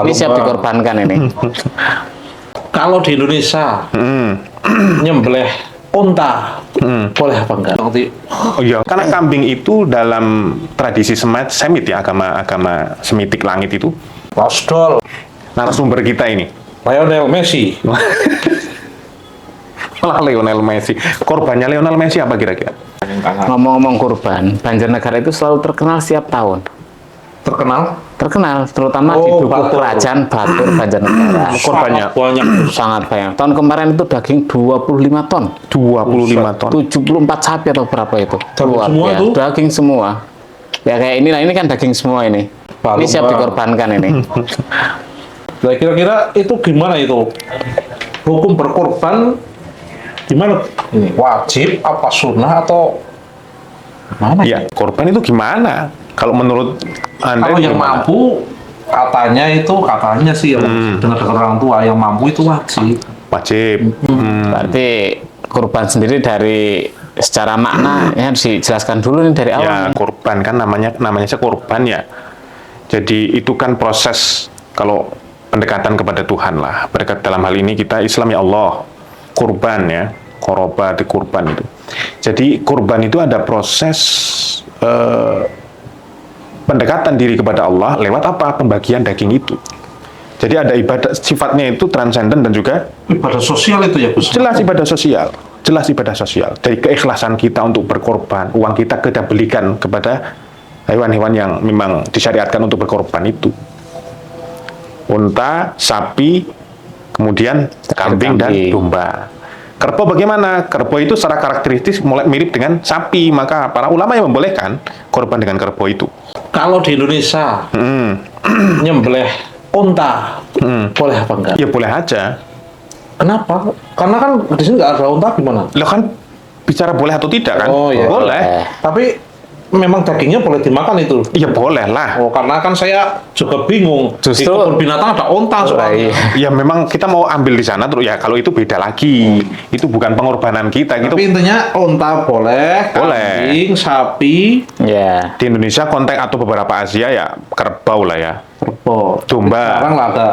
Ini siap dikorbankan ini. Kalau di Indonesia nyembelih unta boleh apa enggak? Oh iya, karena kambing itu dalam tradisi Semit ya, agama Semitik langit itu. Pasdol, Narasumber kita ini Lionel Messi. malah Lionel Messi. Korbannya Lionel Messi apa kira-kira? Ngomong-ngomong kurban, Banjarnegara itu selalu terkenal setiap tahun. Terkenal, terutama di dukuh Batur. kerajaan Batur Banjarnegara. Korbannya Banyak. Sangat banyak. Tahun kemarin itu daging 25 ton. 25 ton. 74 sapi atau berapa itu? Daging Luar semua biasa. tuh? Daging semua. Ya kayak inilah, ini kan daging semua ini. Ini siap dikorbankan ini. Nah, kira-kira itu gimana itu? Hukum berkorban gimana? Ini wajib apa sunnah atau mana? Ya, korban itu gimana? Kalau menurut Anda Kalau itu yang gimana? mampu katanya sih dengar-dengar orang tua yang mampu itu wajib. Wajib. Berarti kurban sendiri dari secara makna ya harus dijelaskan dulu nih dari awal. Ya, nih. korban kan namanya saja korban ya. Jadi itu kan proses kalau pendekatan kepada Tuhan lah. Berdekat dalam hal ini kita Islam ya Allah. Kurban ya, koroba di kurban itu. Jadi kurban itu ada proses pendekatan diri kepada Allah lewat apa? Pembagian daging itu. Jadi ada ibadah sifatnya itu transenden dan juga Ibadah sosial itu ya Gus. jelas ibadah sosial. Jelas ibadah sosial. Dari keikhlasan kita untuk berkorban, uang kita belikan kepada hewan-hewan yang memang disyariatkan untuk berkorban itu. Unta, sapi, kemudian kambing dan domba. Kerbau bagaimana? Kerbau itu secara karakteristik mulai mirip dengan sapi, maka para ulama yang membolehkan korban dengan kerbau itu. Kalau di Indonesia nyembelih unta boleh apa enggak? Ya boleh aja. Kenapa? Karena kan di sini nggak ada unta gimana? Lo kan bicara boleh atau tidak kan? Oh, iya. Boleh. Tapi memang dagingnya boleh dimakan itu. Ya boleh lah. Oh, karena kan saya juga bingung. Justru- di kebun binatang ada unta soalnya. Ya memang kita mau ambil di sana terus ya kalau itu beda lagi. Itu bukan pengorbanan kita gitu. Tapi intinya unta boleh, Boleh. kambing, sapi, Ya. Di Indonesia konteks atau beberapa Asia ya kerbau lah ya. kerbau. Domba. Jarang lah ada.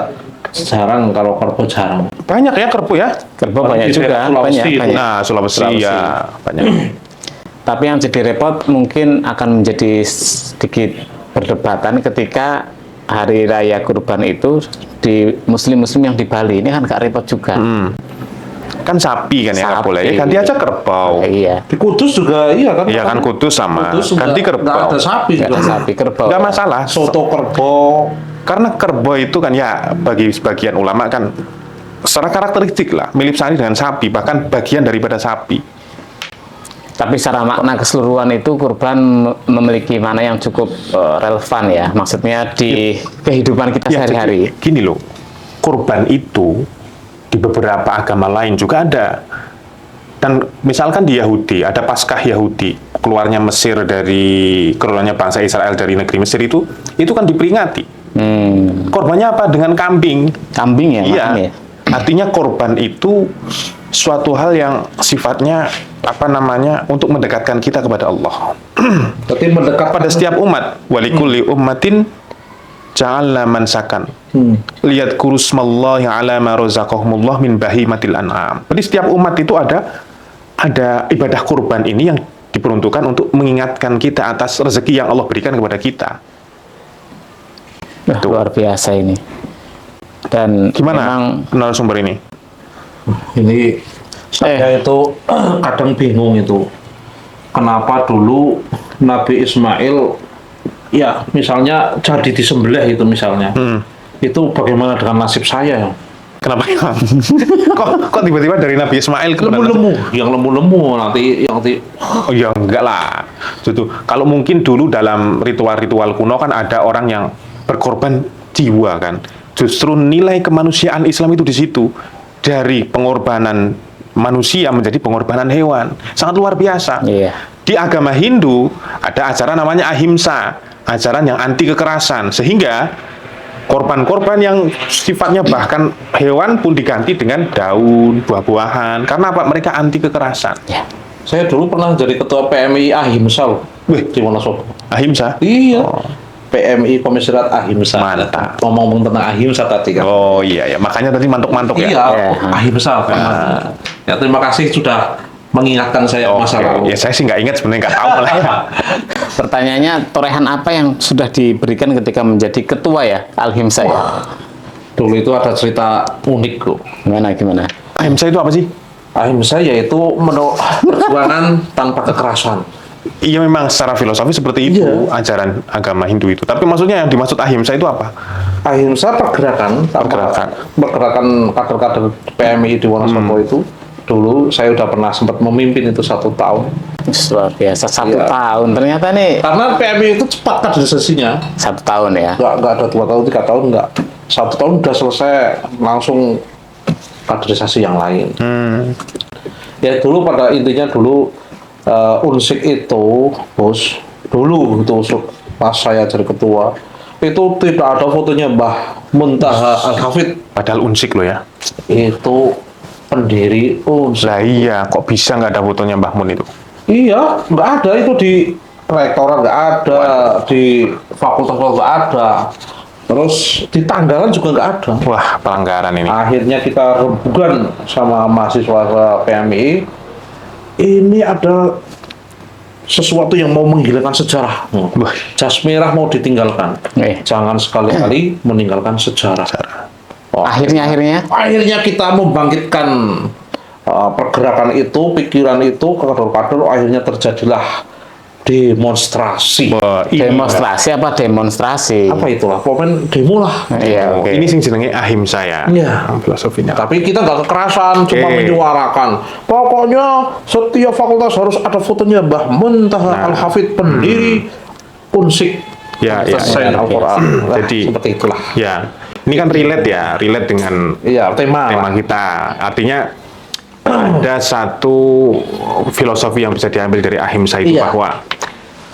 Jarang kalau kerbau jarang. Banyak ya kerbau ya. Kerbau banyak Di juga, daerah Sulawesi banyak, itu. banyak. Nah, Sulawesi ya banyak. Tapi yang jadi repot mungkin akan menjadi sedikit perdebatan ketika hari raya kurban itu di muslim-muslim yang di Bali ini kan gak repot juga. Kan sapi kan ya nggak Sapi. boleh. Ya, ganti aja kerbau. Iya. Di Kudus juga iya kan? Iya kan Kudus sama. Kudus Ganti nggak kerbau. ada sapi. Gak ada juga. sapi kerbau. Nggak masalah. Soto kerbau. Karena kerbau itu kan ya bagi sebagian ulama kan secara karakteristik lah mirip sekali dengan sapi, bahkan bagian daripada sapi. Tapi secara makna keseluruhan itu kurban memiliki mana yang cukup relevan ya. Maksudnya di kehidupan kita Ya, sehari-hari. jadi gini loh, kurban itu di beberapa agama lain juga ada. Dan misalkan di Yahudi, ada Paskah Yahudi, keluarnya bangsa Israel dari negeri Mesir itu kan diperingati. Korbannya apa? Dengan kambing. Kambing ya, Iya. makan ya. Artinya korban itu suatu hal yang sifatnya untuk mendekatkan kita kepada Allah. Berarti mendekat Pada setiap umat, walikulli ummatin ja'alna mansakan. Lihat kurusmallahi ala ma razaqahumullah min bahimatil an'am. Jadi setiap umat itu ada ibadah kurban ini yang diperuntukkan untuk mengingatkan kita atas rezeki yang Allah berikan kepada kita. Wah, luar biasa ini. Dan Gimana memang narasumber ini? ini saya itu kadang bingung itu kenapa dulu Nabi Ismail ya misalnya jadi disembelih itu misalnya itu bagaimana dengan nasib saya Kenapa? kok tiba-tiba dari Nabi Ismail ke lemu-lemu nanti Oh ya enggak lah. Gitu. Kalau mungkin dulu dalam ritual-ritual kuno kan ada orang yang berkorban jiwa kan. Justru nilai kemanusiaan Islam itu di situ. Dari pengorbanan manusia menjadi pengorbanan hewan. Sangat luar biasa. Iya. Di agama Hindu ada ajaran namanya ahimsa, ajaran yang anti kekerasan, sehingga korban-korban yang sifatnya bahkan hewan pun diganti dengan daun, buah-buahan. Karena apa? Mereka anti kekerasan. Ya. saya dulu pernah jadi ketua PMI Ahimsa loh Wih. di Wonosobo. Ahimsa. Iya. PMI Komisariat Ahimsa. Mantap. Ngomong tentang Ahimsa tadi kan. Oh iya ya, makanya tadi mantuk-mantuk ya. Iya, Ya. Ahimsa. Ya terima kasih sudah mengingatkan saya masa Oke, lalu. ya saya sih nggak ingat sebenarnya, nggak tahu lah ya. Pertanyaannya, torehan apa yang sudah diberikan ketika menjadi ketua ya Al-Himsa ya? Dulu itu ada cerita unik kok. Gimana? Ahimsa itu apa sih? Ahimsa yaitu perjuangan tanpa kekerasan. Iya memang secara filosofi seperti itu ajaran agama Hindu itu. Tapi maksudnya yang dimaksud ahimsa itu apa? Ahimsa pergerakan kader-kader PMI di Wonosobo itu. Dulu saya udah pernah sempat memimpin itu 1 tahun. Luar biasa, 1 Iya. tahun. Ternyata nih Karena PMI itu cepat kaderisasinya. 1 tahun ya. Nggak ada 2 tahun, 3 tahun nggak. 1 tahun udah selesai, langsung kaderisasi yang lain. Ya dulu pada intinya dulu Unsik itu, bos, dulu itu pas saya jadi ketua, itu tidak ada fotonya Mbah Muntaha Al-Hafid. Padahal unsik loh ya. Itu pendiri Unsik. Lah iya, kok bisa nggak ada fotonya Mbah Mun itu? Iya, nggak ada itu di rektorat, nggak ada di fakultas nggak ada. Terus di tanggalan juga nggak ada. Wah, pelanggaran ini. Akhirnya kita rebukan sama mahasiswa PMI. Ini ada sesuatu yang mau menghilangkan sejarah. Wah. Jas merah mau ditinggalkan. Jangan sekali-kali meninggalkan sejarah. Oh, Akhirnya akhirnya kita membangkitkan pergerakan itu, pikiran itu, kader-kader, akhirnya terjadilah demonstrasi. Wah, demonstrasi apa demonstrasi? Apa itulah? Pokoknya demo lah. Iya, oke. Ini sing jenenge ahimsa ya. Iya. Filosofinya. Tapi kita nggak kekerasan, cuma Oke. menyuarakan. Pokoknya setiap fakultas harus ada fotonya Mbah Muntaha Al-Hafid, pendiri Unsik. Ya, ya, Selesai ya. Al-Quran. Nah, Jadi- seperti itulah. Ya, ini kan relate dengan Iya, tema. tema kita. Artinya ada satu filosofi yang bisa diambil dari ahimsa itu Iya. bahwa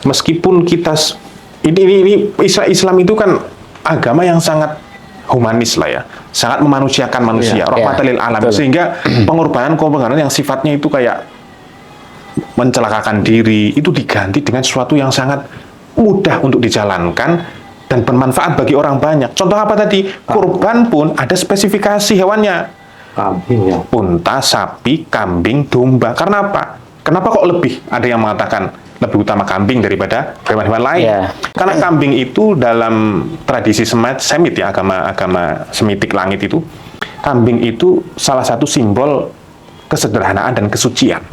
meskipun kita ini Islam itu kan agama yang sangat humanis lah ya, sangat memanusiakan manusia, Iya, rahmatan iya, lil alamin, betul. sehingga pengorbanan yang sifatnya itu kayak mencelakakan diri itu diganti dengan sesuatu yang sangat mudah untuk dijalankan dan bermanfaat bagi orang banyak. Contoh apa tadi? Kurban pun ada spesifikasi hewannya. Kambing ya. Unta, sapi, kambing, domba. Karena apa? Kenapa kok lebih? Ada yang mengatakan lebih utama kambing daripada hewan-hewan lain. Iya. Karena kambing itu dalam tradisi Semit ya, agama Semitik langit itu, kambing itu salah satu simbol kesederhanaan dan kesucian.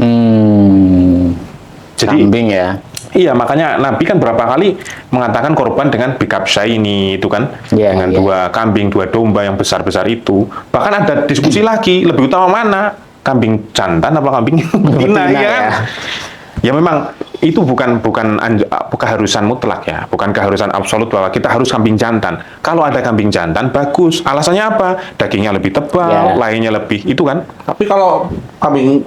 Jadi Kambing ya. iya, makanya Nabi kan berapa kali mengatakan korban dengan bikapsyaini itu kan, Iya, dengan iya. 2 kambing, 2 domba yang besar-besar itu. Bahkan ada diskusi lagi, lebih utama mana? Kambing jantan apa kambing betina Betina, ya? ya. Ya memang itu bukan keharusan mutlak ya, bukan keharusan absolut bahwa kita harus kambing jantan. Kalau ada kambing jantan bagus. Alasannya apa? Dagingnya lebih tebal, Ya. lainnya lebih itu kan. Tapi kalau kambing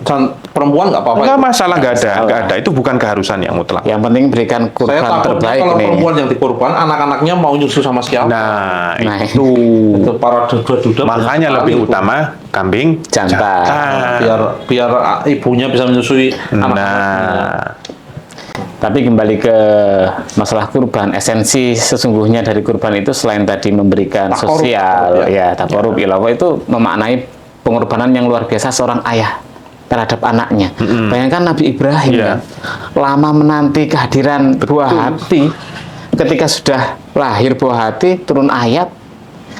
perempuan nggak apa-apa. Enggak itu. masalah, enggak ada. Itu bukan keharusan yang mutlak. Yang penting berikan Saya kurban takutnya terbaik kalau nih. perempuan yang dikorban, anak-anaknya mau nyusu sama siapa? Nah, Nah, itu. Itu para duda-duda. Makanya banyak lebih sekali itu. utama kambing Jantan. biar ibunya bisa menyusui anak-anaknya. Nah, Tapi kembali ke masalah kurban, esensi sesungguhnya dari kurban itu selain tadi memberikan Takorub, sosial, takorub, ya takorub ilawah, itu memaknai pengorbanan yang luar biasa seorang ayah terhadap anaknya. Bayangkan Nabi Ibrahim Iya. kan, lama menanti kehadiran buah hati, ketika sudah lahir buah hati, turun ayat,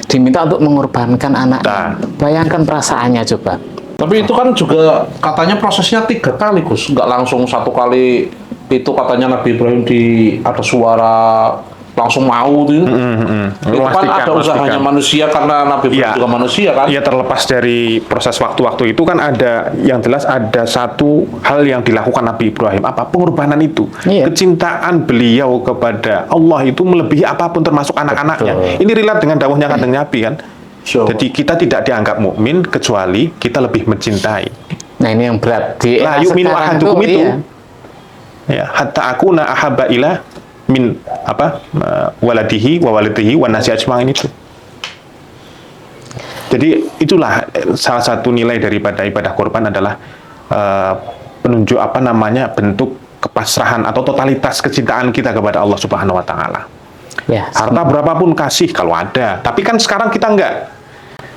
diminta untuk mengorbankan anaknya. Nah. Bayangkan perasaannya coba. Tapi itu kan juga katanya prosesnya 3 kali, Gus. Nggak langsung 1 kali. Itu katanya Nabi Ibrahim ada suara langsung mau gitu. Itu kan ada usahanya manusia karena Nabi Ibrahim Iya. juga manusia kan. ya terlepas dari proses waktu-waktu itu kan ada yang jelas ada satu hal yang dilakukan Nabi Ibrahim, apa? Pengorbanan itu. Iya. Kecintaan beliau kepada Allah itu melebihi apapun termasuk anak-anaknya. Betul. Ini relate dengan dawuhnya Kanjeng Nabi kan. So, Jadi kita tidak dianggap mukmin kecuali kita lebih mencintai. Nah ini yang berat di La era yu'minu sekarang ahadukum itu. iya. Ya, hatta akuna ahabba ila min waladihi wa walidihi wa nasi ajma'in itu. Jadi itulah salah satu nilai daripada ibadah korban adalah penunjuk bentuk kepasrahan atau totalitas kecintaan kita kepada Allah Subhanahu wa taala. Ya, Harta berapapun kasih kalau ada. Tapi kan sekarang kita enggak.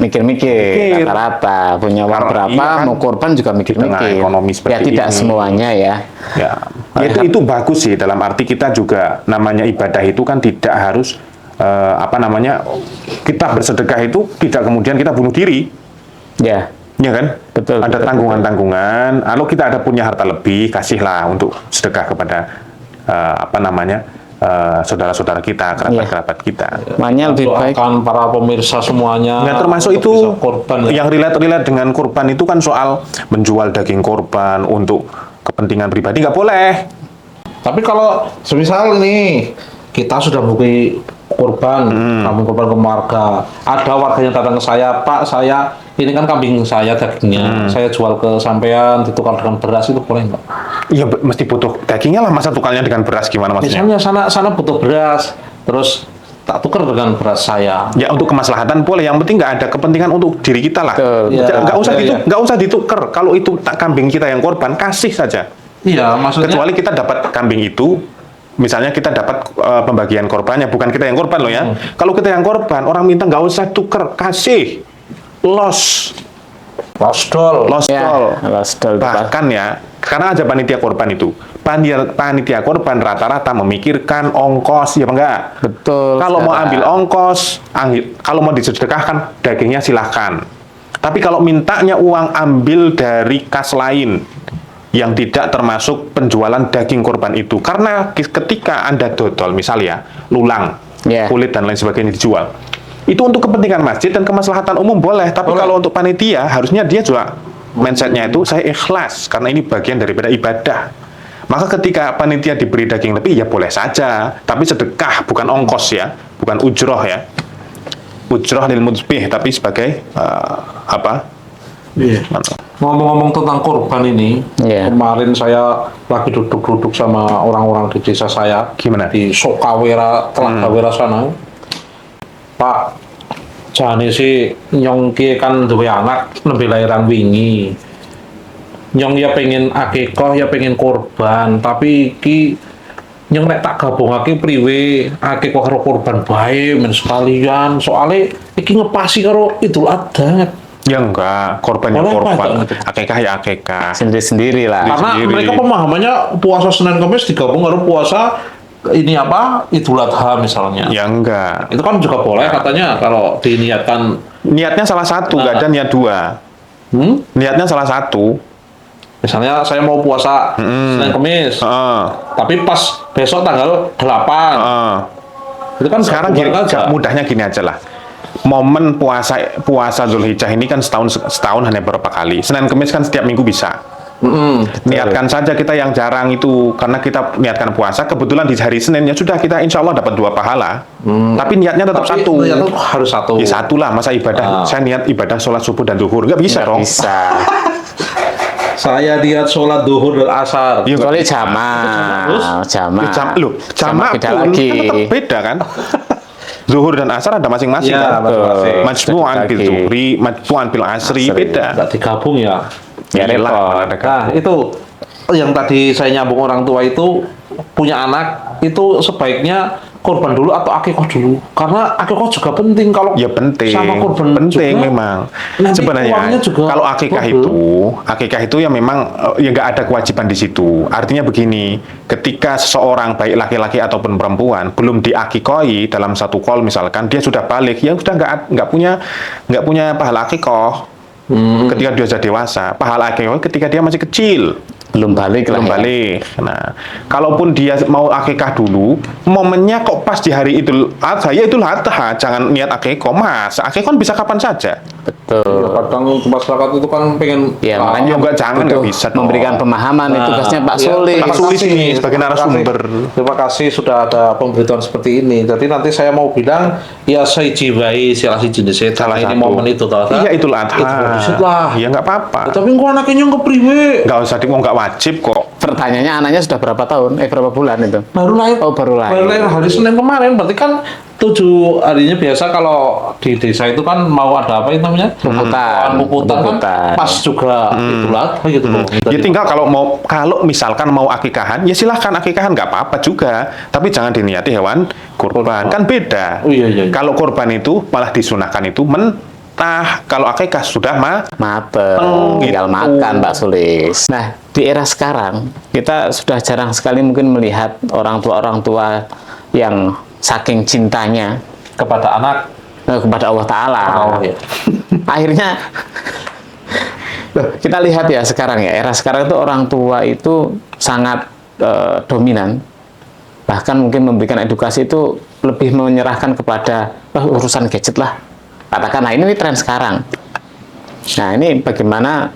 mikir-mikir rata-rata punya uang Karena berapa iya kan, mau korban juga di tengah mikir-mikir. ekonomi Ya seperti tidak ini. semuanya ya. Ya, itu bagus sih dalam arti kita juga namanya ibadah itu kan tidak harus kita bersedekah itu tidak kemudian kita bunuh diri, Ya, ya kan? Betul, Ada betul, tanggungan-tanggungan. Kalau kita ada punya harta lebih, kasihlah untuk sedekah kepada saudara-saudara kita, kerabat-kerabat kita. makanya lebih baik. Doakan para pemirsa semuanya. Nah, termasuk untuk itu bisa korban, ya. yang relate dengan korban itu kan soal menjual daging korban untuk kepentingan pribadi nggak boleh. Tapi kalau semisal ini kita sudah bukti korban, kambing korban ke warga, ada warga yang datang ke saya, Pak, saya ini kan kambing saya dagingnya, saya jual ke sampean ditukar dengan beras, itu boleh nggak? Iya, mesti butuh dagingnya lah, masa tukarnya dengan beras gimana maksudnya? Misalnya sana butuh beras, terus tak tukar dengan beras saya. Ya untuk kemaslahatan boleh, yang penting nggak ada kepentingan untuk diri kita lah. Betul. Ya, Nggak usah ditukar. Kalau itu kambing kita yang korban, kasih saja. Iya, maksudnya. Kecuali kita dapat kambing itu, misalnya kita dapat pembagian korbannya, bukan kita yang korban loh ya. Kalau kita yang korban, orang minta nggak usah tukar, kasih. Lost Losdol. Ya, doll. lost doll itu, Pak. Bahkan ya, karena aja panitia korban itu, panitia korban rata-rata memikirkan ongkos, ya apa enggak? Betul. Kalau mau saudara. ambil ongkos, kalau mau disedekahkan dagingnya silahkan. Tapi kalau mintanya uang ambil dari kas lain yang tidak termasuk penjualan daging korban itu. Karena ketika Anda dodol, misal ya, lulang, Ya. kulit dan lain sebagainya dijual. Itu untuk kepentingan masjid dan kemaslahatan umum boleh. Tapi kalau untuk panitia, harusnya dia juga mindsetnya itu saya ikhlas karena ini bagian daripada ibadah. Maka ketika panitia diberi daging lebih ya boleh saja, tapi sedekah bukan ongkos ya, bukan ujroh ya. Ujroh lil mudbih, tapi sebagai Iya. Ngomong-ngomong tentang korban ini, Iya. kemarin saya lagi duduk-duduk sama orang-orang di desa saya. Gimana? Di Sokawera, Telagawera sana. Pak, jane sih nyong ki kan duwe anak lebih lahiran wingi. Nyong ya pengen akikoh, ya pengen korban, tapi ki nyong nek tak gabungake priwe akikoh karo korban bae men sekalian. Soale iki ngepasi karo Idul Adha. Ya enggak, korban ya Boleh, korban, Pak. akekah ya akekah. Sendiri-sendiri lah. Karena sendiri. mereka pemahamannya puasa Senin Kamis digabung karo puasa ini apa Idul Adha misalnya. Ya enggak. Itu kan juga boleh katanya kalau diniatkan. Niatnya salah satu, nggak ada niat dua. Niatnya salah satu. Misalnya saya mau puasa Senin Kamis, Heeh. tapi pas besok tanggal 8. Heeh. Itu kan Sekarang gini, gabungan aja. mudahnya gini aja lah. Momen puasa Zulhijjah ini kan setahun hanya beberapa kali. Senin Kamis kan setiap minggu bisa. Niatkan saja kita yang jarang itu, karena kita niatkan puasa, kebetulan di hari Senin ya sudah kita insya Allah dapat 2 pahala. Tapi niatnya tetap Tapi satu. niatnya tuh harus satu. Ya satu lah, masa ibadah, saya niat ibadah sholat subuh dan duhur, nggak bisa dong. Bisa. Saya niat sholat duhur dan asar. Ya, Kecuali nggak bisa. jamaah. Ya, Jamaah. jamaah beda pun lagi. kan tetap beda kan. Zuhur dan asar ada masing-masing Iya, kan. masing-masing. Majmu'an bil Lagi. zuhri, majmu'an bil asri, beda. Nggak digabung ya. Ya, Iyalah, repot. kalau ada Nah, itu yang tadi saya nyambung orang tua itu punya anak itu sebaiknya korban dulu atau akikoh dulu, karena akikoh juga penting kalau Ya penting, sama korban penting juga, memang. nanti Sebenarnya uangnya juga kalau akikah itu ya memang ya nggak ada kewajiban di situ. Artinya begini, ketika seseorang baik laki-laki ataupun perempuan belum diakikoi dalam satu call misalkan dia sudah balik, ya sudah nggak punya pahala akikoh. Ketika dia sudah dewasa, pahala akikah ketika dia masih kecil. Belum balik lah. Belum ya. balik. Nah, kalaupun dia mau akikah dulu, momennya kok pas di hari Idul Adha, ya Idul Adha, jangan niat akikah. Mas, akikah kan bisa kapan saja. Betul. Ya, kadang masyarakat itu kan pengen Ya, makanya enggak, jangan, butuh nggak bisa dong. memberikan pemahaman itu tugasnya Pak iya, Suli. Pak Suli sini sebagai narasumber. Terima kasih sudah ada pemberitahuan seperti ini. Jadi nanti saya mau bilang ya saya jiwai salah si jenis Salah ini satu. momen itu toh. Iya Idul Adha. Lah. Ya nggak apa-apa. Tapi kok anaknya nyong kepriwe? Nggak usah nggak wajib kok. Pertanyaannya anaknya sudah berapa tahun? Berapa bulan itu? Baru lahir. Oh, baru lahir. Baru lahir hari Senin kemarin. Berarti kan 7 harinya biasa kalau di desa itu kan mau ada apa itu namanya? Puputan kan pas juga Idul Adha gitu loh. Ya tinggal kalau misalkan mau akikahan, ya silahkan akikahan nggak apa-apa juga. Tapi jangan diniati hewan kurban. Kan beda. Oh, iya. Kalau kurban itu malah disunahkan itu mentah. Kalau akikah sudah mateng, tinggal gitu. makan, Pak Sulis. Nah, di era sekarang kita sudah jarang sekali mungkin melihat orang tua yang saking cintanya Kepada anak. kepada Allah Ta'ala. Oh, iya. Akhirnya loh, kita lihat ya sekarang ya, era sekarang itu orang tua itu sangat dominan, bahkan mungkin memberikan edukasi itu lebih menyerahkan kepada urusan gadget lah, katakanlah ini tren sekarang. Nah, ini bagaimana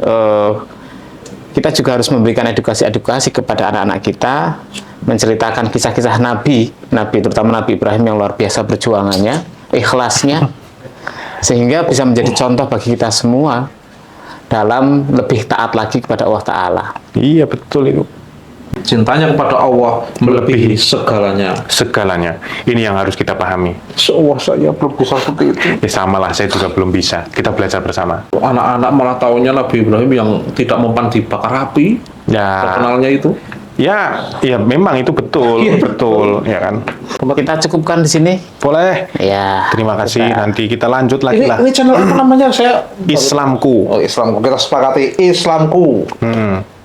kita juga harus memberikan edukasi kepada anak-anak kita, menceritakan kisah-kisah Nabi terutama Nabi Ibrahim yang luar biasa perjuangannya, ikhlasnya, sehingga bisa menjadi contoh bagi kita semua dalam lebih taat lagi kepada Allah Ta'ala. Iya, betul itu. Cintanya kepada Allah melebihi segalanya. Segalanya. Ini yang harus kita pahami. Wah, saya belum bisa seperti itu. Ya sama lah, saya juga belum bisa. Kita belajar bersama. Anak-anak malah taunya Nabi Ibrahim yang tidak mempan dibakar api. Ya, Terkenalnya itu. ya memang itu betul, Iya, betul, ya kan. Kita cukupkan di sini. Boleh. Ya. Terima kasih. Nanti kita lanjut lagi Ini, lah. ini channel apa namanya? Saya Islamku. Oh, Islamku. Kita sepakati Islamku.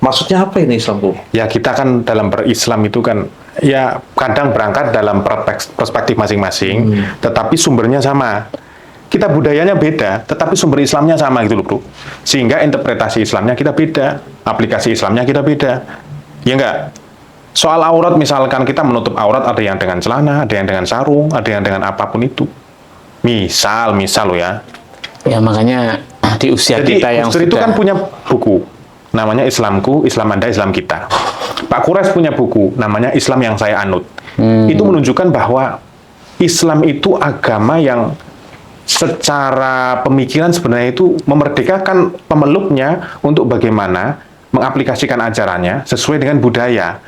Maksudnya apa ini Islamku? Ya kita kan dalam berislam itu kan ya kadang berangkat dalam perspektif masing-masing, tetapi sumbernya sama. Kita budayanya beda, tetapi sumber Islamnya sama gitu loh, bro. Sehingga interpretasi Islamnya kita beda, aplikasi Islamnya kita beda. Ya enggak? Soal aurat misalkan kita menutup aurat, ada yang dengan celana, ada yang dengan sarung, ada yang dengan apapun itu. Misal loh ya. Ya makanya di usia Jadi kita yang Gus Dur itu sudah kan punya buku namanya Islamku, Islam Anda, Islam kita. Pak Kures punya buku namanya Islam yang saya anut. Itu menunjukkan bahwa Islam itu agama yang secara pemikiran sebenarnya itu memerdekakan pemeluknya untuk bagaimana mengaplikasikan ajarannya sesuai dengan budaya.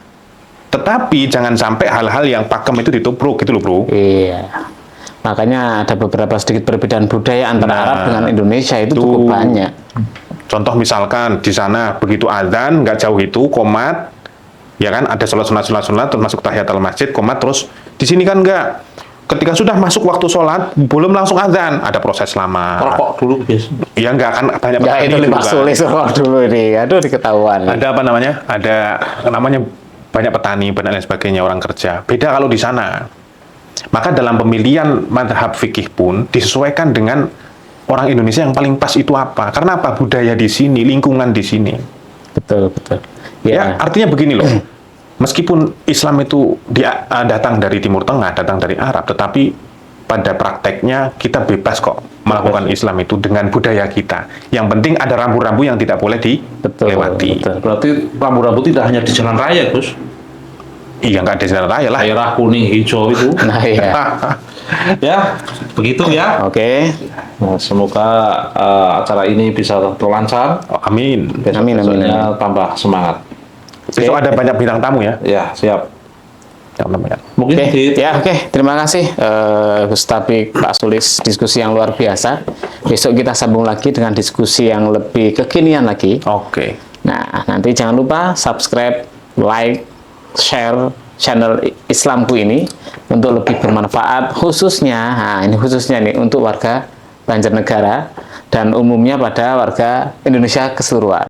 Tetapi jangan sampai hal-hal yang pakem itu ditubruk gitu loh, bro. Iya. Makanya ada beberapa sedikit perbedaan budaya antara Arab dengan Indonesia itu cukup banyak. Contoh misalkan di sana begitu azan nggak jauh itu komat, ya kan ada sholat terus masuk tahiyatul masjid komat terus. Di sini kan nggak. Ketika sudah masuk waktu sholat belum langsung azan, ada proses lama. Rokok dulu biasa. Ya nggak akan banyak Ya petani itu juga. Pak Sulis dulu nih. Aduh diketahuan. Ada apa namanya? Ada namanya banyak petani dan lain sebagainya orang kerja. Beda kalau di sana. Maka dalam pemilihan madhab fikih pun disesuaikan dengan orang Indonesia yang paling pas itu apa? Karena apa? Budaya di sini, lingkungan di sini. Betul. Ya, artinya begini loh. Meskipun Islam itu datang dari Timur Tengah, datang dari Arab, tetapi pada prakteknya kita bebas kok melakukan Islam itu dengan budaya kita. Yang penting ada rambu-rambu yang tidak boleh dilewati. Betul. Berarti rambu-rambu tidak hanya di jalan raya, Gus. Iya, nggak ada jalan raya lah. Merah, kuning, hijau itu. Nah ya. Ya, begitu ya. Oke. Nah, semoga acara ini bisa terlancar. Oh, amin. Amin. Besok-besoknya tambah semangat. Besok ada banyak bintang tamu ya. Ya, siap. Mungkin Oke. Terima kasih Gus Taufik, Pak Sulis, diskusi yang luar biasa. Besok kita sambung lagi dengan diskusi yang lebih kekinian lagi. Oke. Nah, nanti jangan lupa subscribe, like, share channel Islamku ini untuk lebih bermanfaat khususnya, ini khususnya nih untuk warga Banjarnegara dan umumnya pada warga Indonesia keseluruhan.